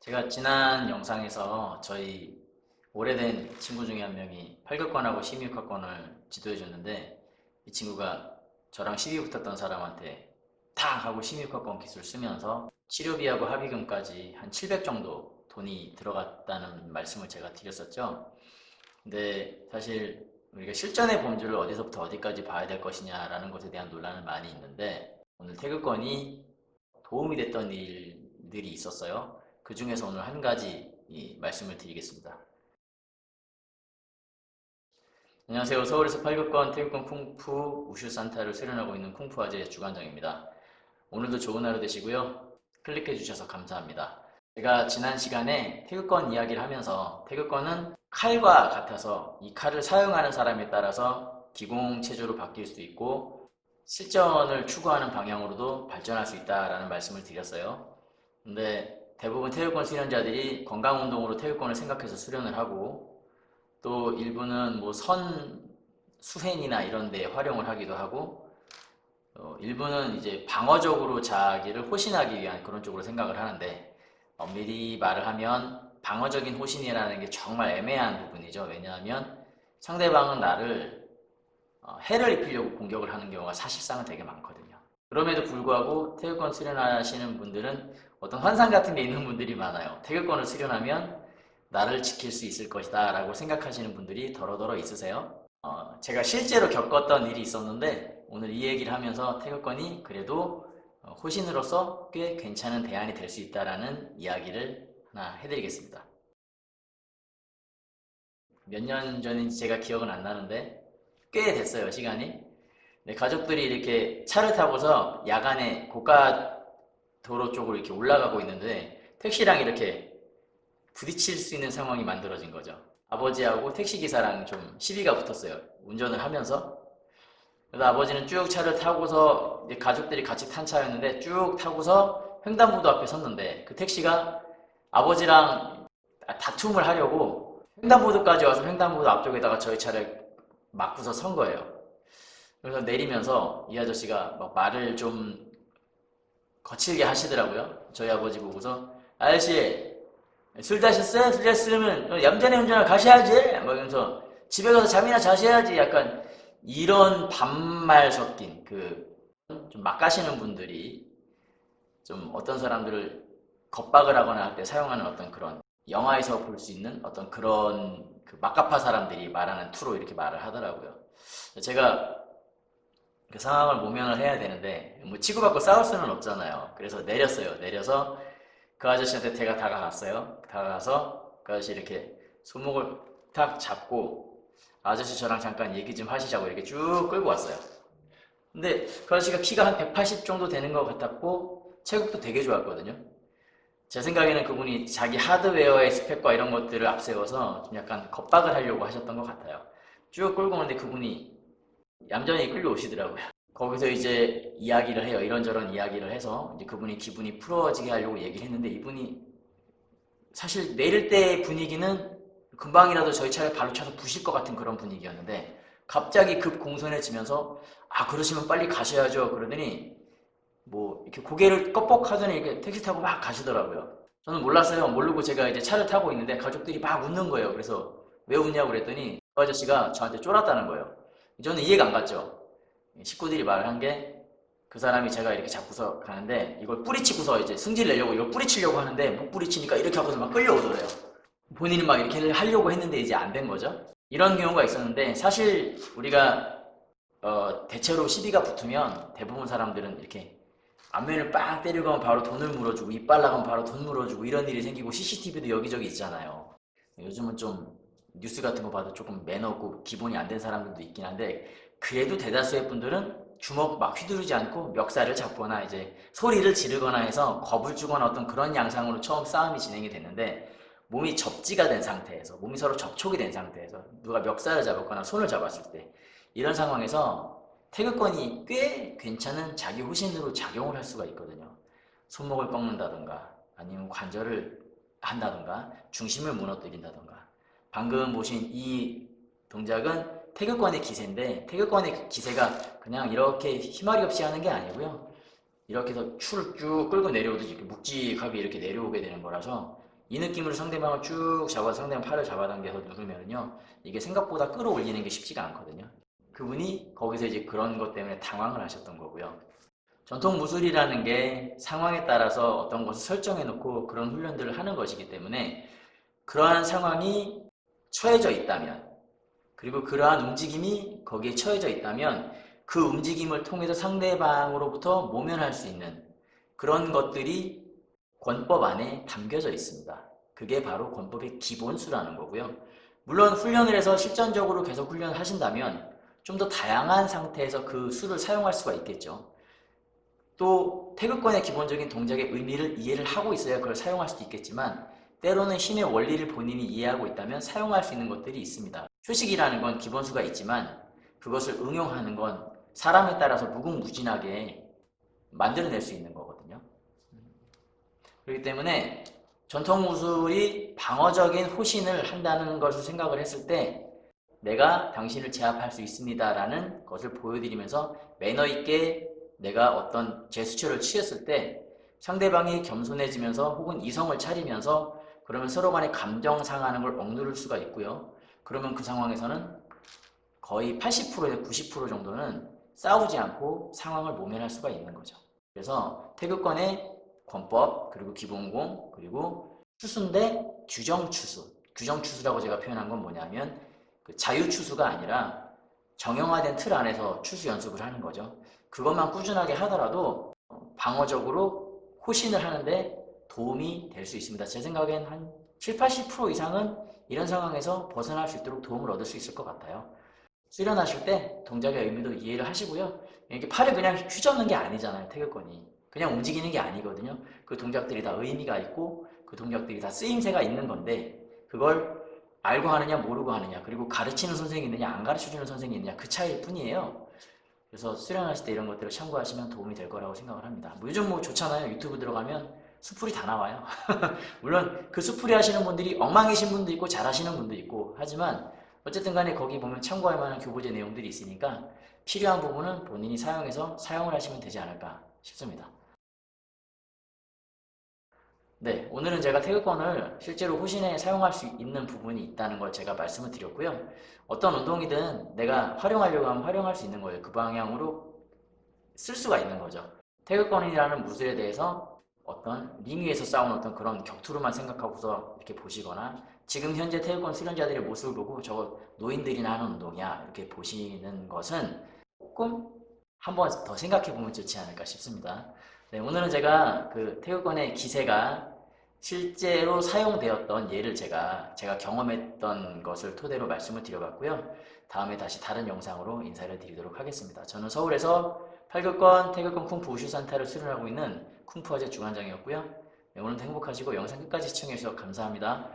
제가 지난 영상에서 저희 오래된 친구 중에 한 명이 8급권하고 16학번을 지도해 줬는데, 이 친구가 저랑 시비 붙었던 사람한테 탁 하고 16학번 기술 쓰면서 치료비하고 합의금까지 한 700 정도 돈이 들어갔다는 말씀을 제가 드렸었죠. 근데 사실 우리가 실전의 범주를 어디서부터 어디까지 봐야 될 것이냐라는 것에 대한 논란은 많이 있는데, 오늘 태극권이 도움이 됐던 일들이 있었어요. 그 중에서 오늘 한 가지 말씀을 드리겠습니다. 안녕하세요. 서울에서 8급권 태극권 쿵푸 우슈 산타를 수련하고 있는 쿵푸 아재의 주관장입니다. 오늘도 좋은 하루 되시고요. 클릭해 주셔서 감사합니다. 제가 지난 시간에 태극권 이야기를 하면서, 태극권은 칼과 같아서 이 칼을 사용하는 사람에 따라서 기공체조로 바뀔 수도 있고 실전을 추구하는 방향으로도 발전할 수 있다라는 말씀을 드렸어요. 근데 대부분 태극권 수련자들이 건강운동으로 태극권을 생각해서 수련을 하고, 또 일부는 뭐 수행이나 이런 데 활용을 하기도 하고, 일부는 이제 방어적으로 자기를 호신하기 위한 그런 쪽으로 생각을 하는데, 미리 말을 하면 방어적인 호신이라는 게 정말 애매한 부분이죠. 왜냐하면 상대방은 나를 해를 입히려고 공격을 하는 경우가 사실상은 되게 많거든요. 그럼에도 불구하고 태극권 수련하시는 분들은 어떤 환상 같은 게 있는 분들이 많아요. 태극권을 수련하면 나를 지킬 수 있을 것이다 라고 생각하시는 분들이 더러더러 있으세요. 제가 실제로 겪었던 일이 있었는데, 오늘 이 얘기를 하면서 태극권이 그래도 호신으로서 꽤 괜찮은 대안이 될 수 있다라는 이야기를 하나 해드리겠습니다. 몇 년 전인지 제가 기억은 안 나는데 꽤 됐어요, 시간이. 네, 가족들이 이렇게 차를 타고서 야간에 고가 도로 쪽으로 이렇게 올라가고 있는데 택시랑 이렇게 부딪힐 수 있는 상황이 만들어진 거죠. 아버지하고 택시기사랑 좀 시비가 붙었어요, 운전을 하면서. 그래서 아버지는 쭉 차를 타고서, 이제 가족들이 같이 탄 차였는데 쭉 타고서 횡단보도 앞에 섰는데, 그 택시가 아버지랑 다툼을 하려고 횡단보도까지 와서 횡단보도 앞쪽에다가 저희 차를 막고서 선 거예요. 그래서 내리면서 이 아저씨가 막 말을 좀 거칠게 하시더라고요. 저희 아버지 보고서, 아저씨 술 드셨어요? 술 드셨으면 얌전히 운전을 가셔야지, 막 이러면서 집에 가서 잠이나 자셔야지, 약간 이런 반말 섞인 그 좀 막 가시는 분들이, 좀 어떤 사람들을 겁박을 하거나 할 때 사용하는 어떤 그런 영화에서 볼 수 있는 어떤 그런 그 막가파 사람들이 말하는 투로 이렇게 말을 하더라고요. 제가 그 상황을 모면을 해야 되는데, 뭐 치고받고 싸울 수는 없잖아요. 그래서 내렸어요. 내려서 그 아저씨한테 제가 다가갔어요. 다가가서 그 아저씨 이렇게 손목을 탁 잡고, 아저씨 저랑 잠깐 얘기 좀 하시자고 이렇게 쭉 끌고 왔어요. 근데 그 아저씨가 키가 한 180 정도 되는 것 같았고 체격도 되게 좋았거든요. 제 생각에는 그분이 자기 하드웨어의 스펙과 이런 것들을 앞세워서 좀 약간 겁박을 하려고 하셨던 것 같아요. 쭉 끌고 오는데 그분이 얌전히 끌려오시더라고요. 거기서 이제 이야기를 해요. 이런저런 이야기를 해서 이제 그분이 기분이 풀어지게 하려고 얘기를 했는데, 이분이 사실 내릴 때 분위기는 금방이라도 저희 차를 발로 차서 부실 것 같은 그런 분위기였는데, 갑자기 급 공손해지면서 아 그러시면 빨리 가셔야죠 그러더니, 뭐 이렇게 고개를 꺽뻑하더니 이렇게 택시 타고 막 가시더라고요. 저는 몰랐어요. 모르고 제가 이제 차를 타고 있는데 가족들이 막 웃는 거예요. 그래서 왜 웃냐고 그랬더니 그 아저씨가 저한테 쫄았다는 거예요. 저는 이해가 안 갔죠. 식구들이 말을 한 게, 그 사람이 제가 이렇게 잡고서 가는데 이걸 뿌리치고서 이제 승질 내려고 이걸 뿌리치려고 하는데 못 뿌리치니까 이렇게 하고서 막 끌려오더래요. 본인이 막 이렇게 하려고 했는데 이제 안 된 거죠. 이런 경우가 있었는데, 사실 우리가 대체로 시비가 붙으면 대부분 사람들은 이렇게 앞면을 빵 때리고 하면 바로 돈을 물어주고, 이빨 나가면 바로 돈 물어주고, 이런 일이 생기고 CCTV도 여기저기 있잖아요. 요즘은 좀 뉴스 같은 거 봐도 조금 매너 없고 기본이 안 된 사람들도 있긴 한데, 그래도 대다수의 분들은 주먹 막 휘두르지 않고 멱살을 잡거나 이제 소리를 지르거나 해서 겁을 주거나 어떤 그런 양상으로 처음 싸움이 진행이 됐는데, 몸이 접지가 된 상태에서, 몸이 서로 접촉이 된 상태에서 누가 멱살을 잡았거나 손을 잡았을 때, 이런 상황에서 태극권이 꽤 괜찮은 자기 호신으로 작용을 할 수가 있거든요. 손목을 꺾는다던가 아니면 관절을 한다던가 중심을 무너뜨린다던가. 방금 보신 이 동작은 태극권의 기세인데, 태극권의 기세가 그냥 이렇게 힘아리 없이 하는 게 아니고요, 이렇게 해서 추를 쭉 끌고 내려오듯이 이렇게 묵직하게 이렇게 내려오게 되는 거라서 이 느낌으로 상대방을 쭉 잡아서 상대방 팔을 잡아당겨서 누르면요, 이게 생각보다 끌어올리는 게 쉽지가 않거든요. 그분이 거기서 이제 그런 것 때문에 당황을 하셨던 거고요. 전통 무술이라는 게 상황에 따라서 어떤 것을 설정해 놓고 그런 훈련들을 하는 것이기 때문에, 그러한 상황이 처해져 있다면, 그리고 그러한 움직임이 거기에 처해져 있다면 그 움직임을 통해서 상대방으로부터 모면할 수 있는 그런 것들이 권법 안에 담겨져 있습니다. 그게 바로 권법의 기본수라는 거고요. 물론 훈련을 해서 실전적으로 계속 훈련을 하신다면 좀 더 다양한 상태에서 그 수를 사용할 수가 있겠죠. 또 태극권의 기본적인 동작의 의미를 이해를 하고 있어야 그걸 사용할 수도 있겠지만, 때로는 힘의 원리를 본인이 이해하고 있다면 사용할 수 있는 것들이 있습니다. 휴식이라는 건 기본수가 있지만 그것을 응용하는 건 사람에 따라서 무궁무진하게 만들어낼 수 있는 거거든요. 그렇기 때문에 전통무술이 방어적인 호신을 한다는 것을 생각을 했을 때, 내가 당신을 제압할 수 있습니다 라는 것을 보여드리면서 매너 있게 내가 어떤 제스처를 취했을 때 상대방이 겸손해지면서 혹은 이성을 차리면서, 그러면 서로 간의 감정 상하는 걸 억누를 수가 있고요. 그러면 그 상황에서는 거의 80%에서 90% 정도는 싸우지 않고 상황을 모면할 수가 있는 거죠. 그래서 태극권의 권법, 그리고 기본공, 그리고 추수인데 규정추수. 규정추수라고 제가 표현한 건 뭐냐면, 그 자유추수가 아니라 정형화된 틀 안에서 추수 연습을 하는 거죠. 그것만 꾸준하게 하더라도 방어적으로 호신을 하는데 도움이 될 수 있습니다. 제 생각엔 한 7, 80% 이상은 이런 상황에서 벗어날 수 있도록 도움을 얻을 수 있을 것 같아요. 수련하실 때 동작의 의미도 이해를 하시고요. 이렇게 팔을 그냥 휘젓는 게 아니잖아요, 태극권이. 그냥 움직이는 게 아니거든요. 그 동작들이 다 의미가 있고 그 동작들이 다 쓰임새가 있는 건데, 그걸 알고 하느냐 모르고 하느냐, 그리고 가르치는 선생이 있느냐 안 가르쳐주는 선생이 있느냐, 그 차이일 뿐이에요. 그래서 수련하실 때 이런 것들을 참고하시면 도움이 될 거라고 생각을 합니다. 요즘 뭐 좋잖아요. 유튜브 들어가면 수풀이 다 나와요. 물론 그 수풀이 하시는 분들이 엉망이신 분도 있고 잘하시는 분도 있고 하지만, 어쨌든 간에 거기 보면 참고할 만한 교보제 내용들이 있으니까 필요한 부분은 본인이 사용해서 사용을 하시면 되지 않을까 싶습니다. 네, 오늘은 제가 태극권을 실제로 호신에 사용할 수 있는 부분이 있다는 걸 제가 말씀을 드렸고요. 어떤 운동이든 내가 활용하려고 하면 활용할 수 있는 거예요. 그 방향으로 쓸 수가 있는 거죠. 태극권이라는 무술에 대해서 어떤 링 위에서 싸우는 어떤 그런 격투로만 생각하고서 이렇게 보시거나, 지금 현재 태극권 수련자들의 모습을 보고 저거 노인들이나 하는 운동이야 이렇게 보시는 것은 조금 한번 더 생각해 보면 좋지 않을까 싶습니다. 네, 오늘은 제가 그 태극권의 기세가 실제로 사용되었던 예를 제가 경험했던 것을 토대로 말씀을 드려봤고요. 다음에 다시 다른 영상으로 인사를 드리도록 하겠습니다. 저는 서울에서 팔극권, 태극권 쿵푸 우슈 산타를 수련하고 있는 쿵푸아재 주관장이었고요. 네, 오늘도 행복하시고 영상 끝까지 시청해주셔서 감사합니다.